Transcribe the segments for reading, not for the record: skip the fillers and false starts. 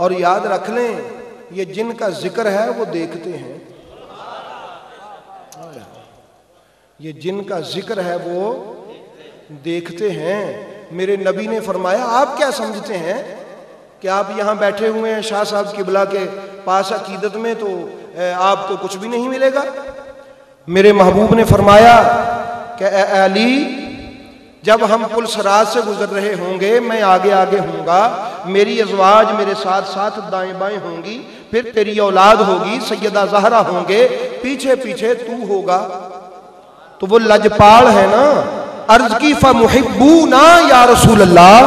और याद रख लें, ये जिनका जिक्र है वो देखते हैं, ये जिनका जिक्र है वो देखते हैं। मेरे नबी ने फरमाया, आप क्या समझते हैं कि आप यहाँ बैठे हुए हैं शाह साहब किबला के पास अकीदत में, तो आपको कुछ भी नहीं मिलेगा। मेरे महबूब ने फरमाया कि अली, जब हम पुल सरात से गुजर रहे होंगे, मैं आगे आगे होऊंगा, मेरी अज़वाज मेरे साथ साथ दाएं बाएं होंगी, फिर तेरी औलाद होगी, सैयदा ज़हरा होंगे, पीछे पीछे तू होगा। तो वो लजपाल है ना, अर्ज की फमुहिब्बूना या रसूल अल्लाह,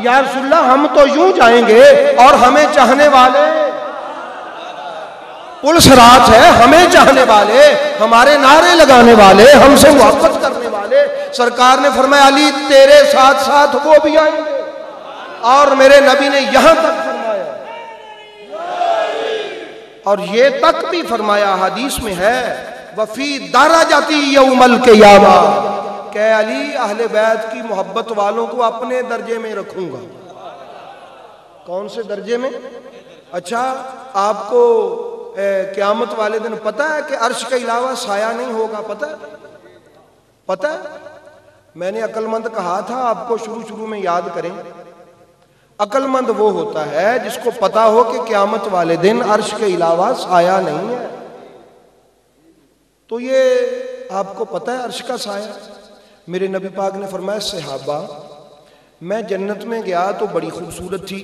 या रसूल अल्लाह हम तो यूं जाएंगे और हमें चाहने वाले, पुल सरात है, हमें चाहने वाले, हमारे नारे लगाने वाले, हमसे मोहब्बत करने वाले। सरकार ने फरमाया, अली तेरे साथ साथ वो भी आएंगे। और मेरे नबी ने यहां तक फरमाया, और ये तक भी फरमाया, हदीस में है, वफी दरजाती यौमल क़ियामा, के अली अहले बैत की मोहब्बत वालों को अपने दर्जे में रखूंगा। कौन से दर्जे में? अच्छा, आपको क़यामत वाले दिन पता है कि अर्श के अलावा साया नहीं होगा? पता है? पता है? मैंने अक्लमंद कहा था आपको, शुरू में याद करें, अक्लमंद वो होता है जिसको पता हो कि क़यामत वाले दिन अर्श के अलावा साया नहीं है। तो ये आपको पता है अर्श का साया। मेरे नबी पाक ने फरमाया, सहाबा, मैं जन्नत में गया तो बड़ी खूबसूरत थी,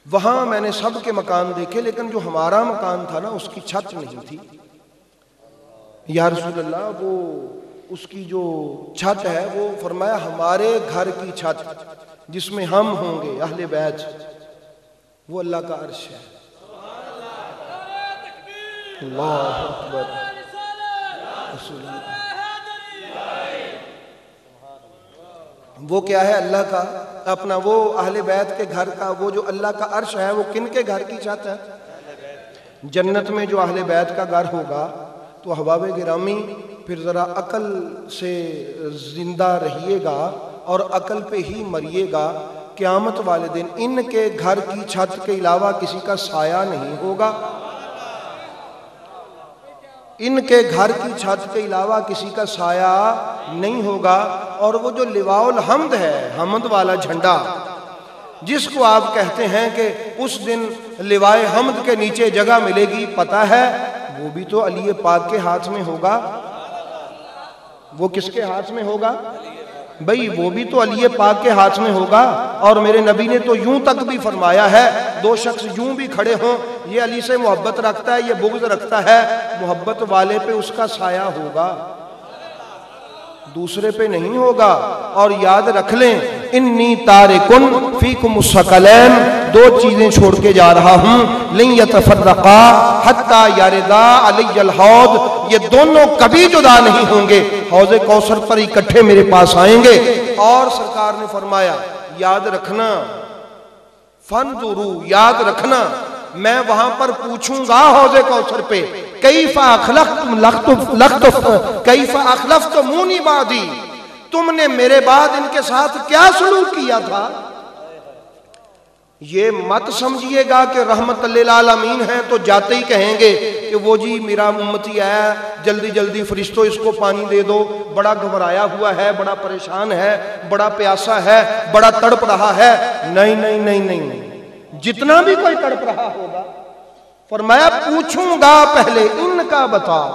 वहां मैंने सबके मकान देखे, लेकिन जो हमारा मकान था ना उसकी छत नहीं थी। या रसूल अल्लाह, वो उसकी जो छत है, वो फरमाया हमारे घर की छत जिसमें हम होंगे अहले बैत, वो अल्लाह का अर्श है। अल्लाह अकबर। वो क्या है? अल्लाह का अपना, वो अहले बैत के घर का, वो जो अल्लाह का अर्श है, वो किन के घर की छत है? जन्नत में जो अहले बैत का घर होगा, तो अहबाब गिरामी फिर ज़रा अकल से जिंदा रहिएगा और अकल पे ही मरिएगा। क़यामत वाले दिन इनके घर की छत के अलावा किसी का साया नहीं होगा, इनके घर की छत के अलावा किसी का साया नहीं होगा। और वो जो लिवाउल हम्द है, हमद वाला झंडा, जिसको आप कहते हैं कि उस दिन लिवाए हम्द के नीचे जगह मिलेगी, पता है? वो भी तो अली पाक के हाथ में होगा। वो किसके हाथ में होगा भाई? वो भी तो अली पाक के हाथ में होगा। और मेरे नबी ने तो यूं तक भी फरमाया है, दो शख्स यूं भी खड़े हों, ये अली से मोहब्बत रखता है, ये बुग़्ज़ रखता है, मोहब्बत वाले पे उसका साया होगा, दूसरे पे नहीं होगा। और याद रख लें, इन्नी तारिकुन फीकुम सकलैन, दो चीजें छोड़ के जा रहा हूं, लन यतफर्रका हत्ता यारिदा अलैयल हौद, ये दोनों कभी जुदा नहीं होंगे, हौज़े कौसर पर इकट्ठे मेरे पास आएंगे। और सरकार ने फरमाया, याद रखना, फनजुरू, याद रखना, मैं वहां पर पूछूंगा हौज़े कौसर पे, कैफ़ा अखलफ्तुमूनी बादी, तुमने मेरे बाद इनके साथ क्या सलूक किया था। ये मत समझिएगा कि रहमत लिल आलमीन है तो जाते ही कहेंगे कि वो जी मेरा उम्मती है, जल्दी जल्दी फरिश्तों इसको पानी दे दो, बड़ा घबराया हुआ है, बड़ा परेशान है, बड़ा प्यासा है, बड़ा तड़प रहा है। नहीं नहीं नहीं नहीं, नहीं। जितना भी कोई तड़प रहा होगा, फरमाया पूछूंगा पहले इनका बताओ,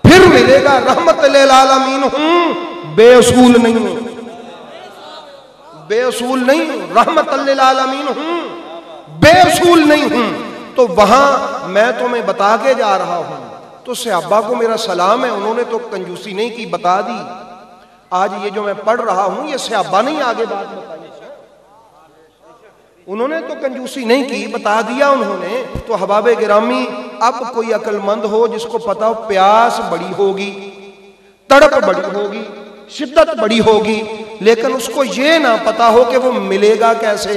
फिर मिलेगा। रहमत लिल आलमीन हूं, बेअसूल नहीं हूं, बेअसूल नहीं, रहमत लिल आलमीन हूं, बेअसूल नहीं हूं। तो वहां मैं तुम्हें बता के जा रहा हूं। तो सहाबा को मेरा सलाम है, उन्होंने तो कंजूसी नहीं की, बता दी। आज ये जो मैं पढ़ रहा हूं, ये सहाबा नहीं आगे बात बताई, उन्होंने तो कंजूसी नहीं की, बता दिया उन्होंने। तो हबाब गिरामी, अब कोई अक्लमंद हो जिसको पता हो प्यास बड़ी होगी, तड़प बड़ी होगी, शिद्दत बड़ी होगी, लेकिन उसको ये ना पता हो कि वो मिलेगा कैसे,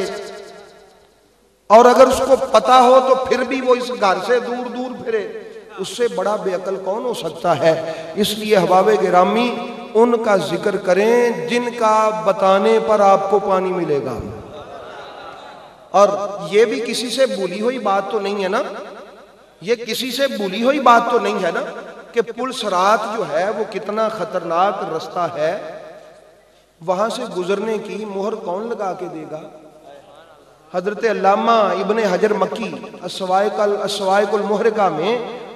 और अगर उसको पता हो तो फिर भी वो इस घर से दूर दूर फिरे, उससे बड़ा बेअकल कौन हो सकता है। इसलिए हबाब गिरामी, उनका जिक्र करें जिनका बताने पर आपको पानी मिलेगा। और ये भी किसी से भूली हुई बात तो नहीं है ना, ये किसी से भूली हुई बात तो नहीं है ना कि पुल सरात जो है वो कितना खतरनाक रास्ता है, वहां से गुजरने की मोहर कौन लगा के देगा? हजरत अल्लामा इब्ने हजर मक्की अस्सवाइकुल मुहरिका में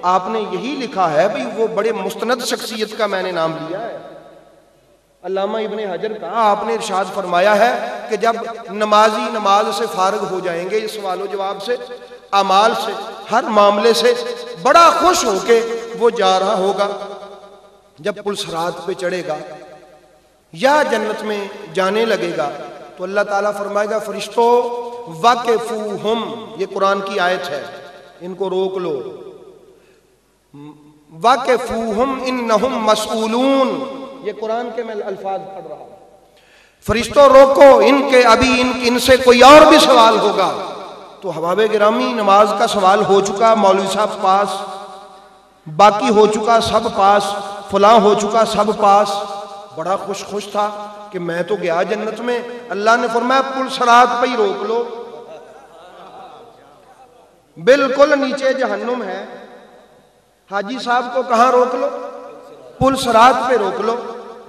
आपने यही लिखा है, भाई वो बड़े मुस्तनद शख्सियत का मैंने नाम लिया है अल्लामा इब्ने हजर का। आपने इरशाद फरमाया है कि जब नमाजी नमाज से फारग हो जाएंगे, इस सवालो जवाब से, अमाल से, हर मामले से, बड़ा खुश होके वो जा रहा होगा, जब पुल सरात पे चढ़ेगा या जन्नत में जाने लगेगा तो अल्लाह ताला फरमाएगा फरिश्तों वाकिफूहुम, ये कुरान की आयत है, इनको रोक लो, वाकिफूहुम इन्नहुम मसऊलून, ये कुरान के मैं अल्फाज पढ़ रहा हूं, फरिश्तों रोको इनके, अभी इनसे कोई और भी सवाल होगा। तो हबाबे गिरामी नमाज का सवाल हो चुका, मौलवी साहब पास, बाकी हो चुका सब पास, फलां हो चुका सब पास, बड़ा खुश था कि मैं तो गया जन्नत में। अल्लाह ने फरमाया पुल सरात पे ही रोक लो, बिल्कुल नीचे जहन्नुम है। हाजी साहब को कहां रोक लो? पुल सरात पे रोक लो,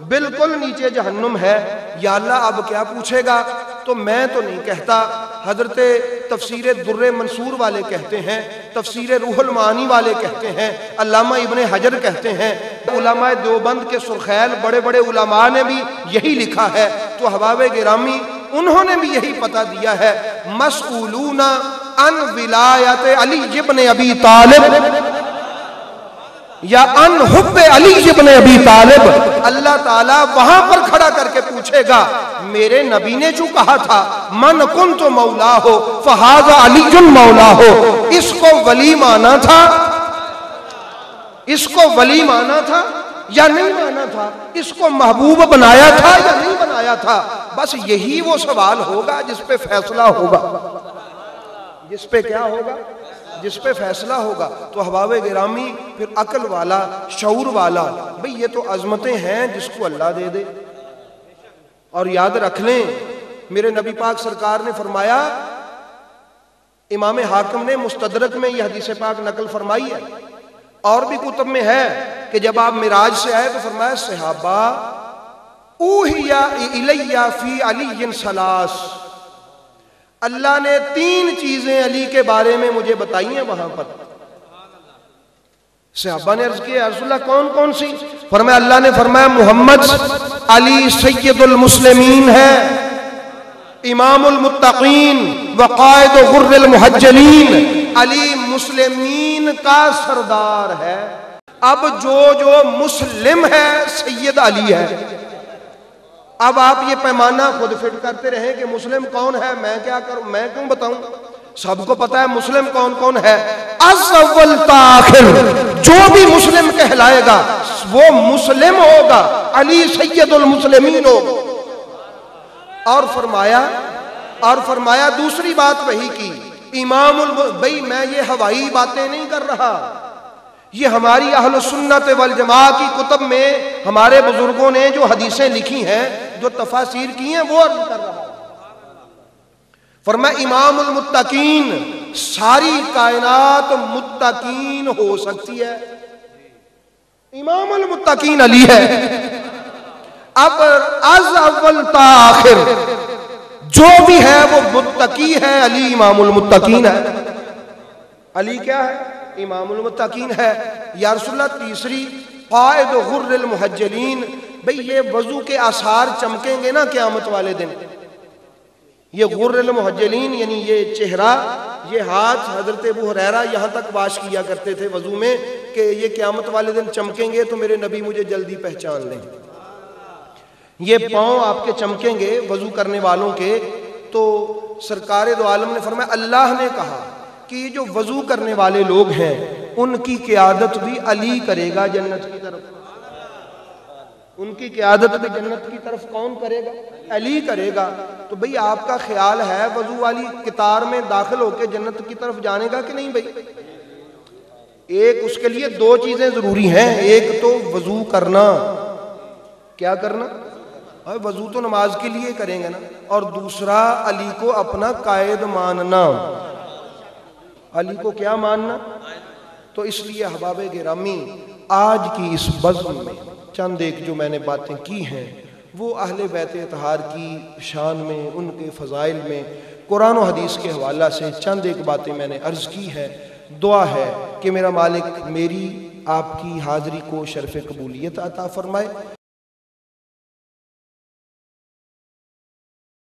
बिल्कुल नीचे जहन्नुम है। या अल्लाह अब क्या पूछेगा? तो मैं तो नहीं कहता, हजरत तफसीर दुर्रे मंसूर वाले कहते हैं, तफसीर रूहुल मानी वाले कहते हैं, अल्लामा इब्ने हजर कहते हैं, उलमाए देवबंद के सुर्खैल बड़े बड़े उलमा ने भी यही लिखा है। तो हबाबे गिरामी उन्होंने भी यही पता दिया है, मसऊलूना अन विलायत अली इब्ने अबी तालिब या अन हुब्बे अली इब्ने अबी तालिब। अल्लाह ताला वहां पर खड़ा करके पूछेगा, मेरे नबी ने जो कहा था मन कुन्तु मौला हो फहाजा अलीजुल मौला हो, इसको वली माना था, इसको वली माना था या नहीं माना था, इसको महबूब बनाया था या नहीं बनाया था? बस यही वो सवाल होगा जिस पे फैसला होगा, जिस पे क्या होगा, जिस पे फैसला होगा। तो हबाबे गिरामी फिर अकल वाला, शऊर वाला, भाई ये तो अजमतें हैं जिसको अल्लाह दे दे। और याद रख लें, मेरे नबी पाक सरकार ने फरमाया, इमाम हाकिम ने मुस्तदरक में यह हदीस पाक नकल फरमाई है, और भी कुतुब में है कि जब आप मिराज से आए तो फरमाया सहाबा ऊहिया इलैया फी अली सलास, अल्लाह ने 3 चीजें अली के बारे में मुझे बताई हैं वहां पर। सहाबा ने अर्ज किया रसूलल्लाह कौन कौन सी? फरमाया अल्लाह ने फरमाया मोहम्मद अली सैयदुल मुस्लिमीन है, इमामुल मुत्तकीन व कायद गुर्रिल मुहज्जलीन, अली मुस्लिमीन का सरदार है। अब जो मुस्लिम है सैयद अली है। अब आप ये पैमाना खुद फिट करते रहे कि मुस्लिम कौन है, मैं क्या करूं, मैं क्यों बताऊं? सबको पता है मुस्लिम कौन कौन है। अव्वल ताखिर जो भी मुस्लिम कहलाएगा वो मुस्लिम होगा, अली सैयदुल मुस्लिमीन होगा। और फरमाया दूसरी बात वही की, इमामुल, भाई मैं ये हवाई बातें नहीं कर रहा, ये हमारी अहल सुन्नत वल जमा की कुतुब में हमारे बुजुर्गों ने जो हदीसें लिखी हैं, जो तफासीर की हैं, वो अर्ज कर रहा है। फरमाया इमामुल मुत्तकीन, सारी कायनात मुत्तकीन हो सकती है, इमामुल मुत्तकीन अली है। अब अज अव्वल ताखिर जो भी है वो मुत्तकी है, अली इमामुल मुत्तकीन है। अली क्या है? इमामुल मुत्तकीन है। या रसूलल्लाह तीसरी कायद गुर्रिल मुहज्जलीन, भाई ये वजू के आसार चमकेंगे ना क़यामत वाले दिन, ये गुर्रिल मुहज्जलीन यानी ये चेहरा, ये हाथ, हजरत अबू हुरैरा यहाँ तक वाश किया करते थे वजू में कि ये क़यामत वाले दिन चमकेंगे तो मेरे नबी मुझे जल्दी पहचान लें। ये पाँव आपके चमकेंगे वजू करने वालों के। तो सरकार दो आलम ने फरमाया अल्लाह ने कहा कि ये जो वजू करने वाले लोग हैं उनकी क़यादत भी अली करेगा जन्नत की तरफ, उनकी क़यादत भी जन्नत की तरफ कौन करेगा? अली करेगा। तो भाई आपका ख्याल है वजू वाली कितार में दाखिल होकर जन्नत की तरफ जाने का कि नहीं? भाई एक उसके लिए 2 चीजें जरूरी हैं, एक तो वजू करना, क्या करना? और वजू तो नमाज के लिए करेंगे ना। और दूसरा, अली को अपना कायद मानना, अली को क्या मानना। तो इसलिए अहबाब गिरामी, आज की इस बज़्म में चंद एक जो मैंने बातें की हैं वो अहले बैत अतहार की शान में, उनके फ़ज़ाइल में कुरान और हदीस के हवाला से चंद एक बातें मैंने अर्ज़ की है। दुआ है कि मेरा मालिक मेरी आपकी हाज़री को शर्फ़ कबूलियत अता फ़रमाए।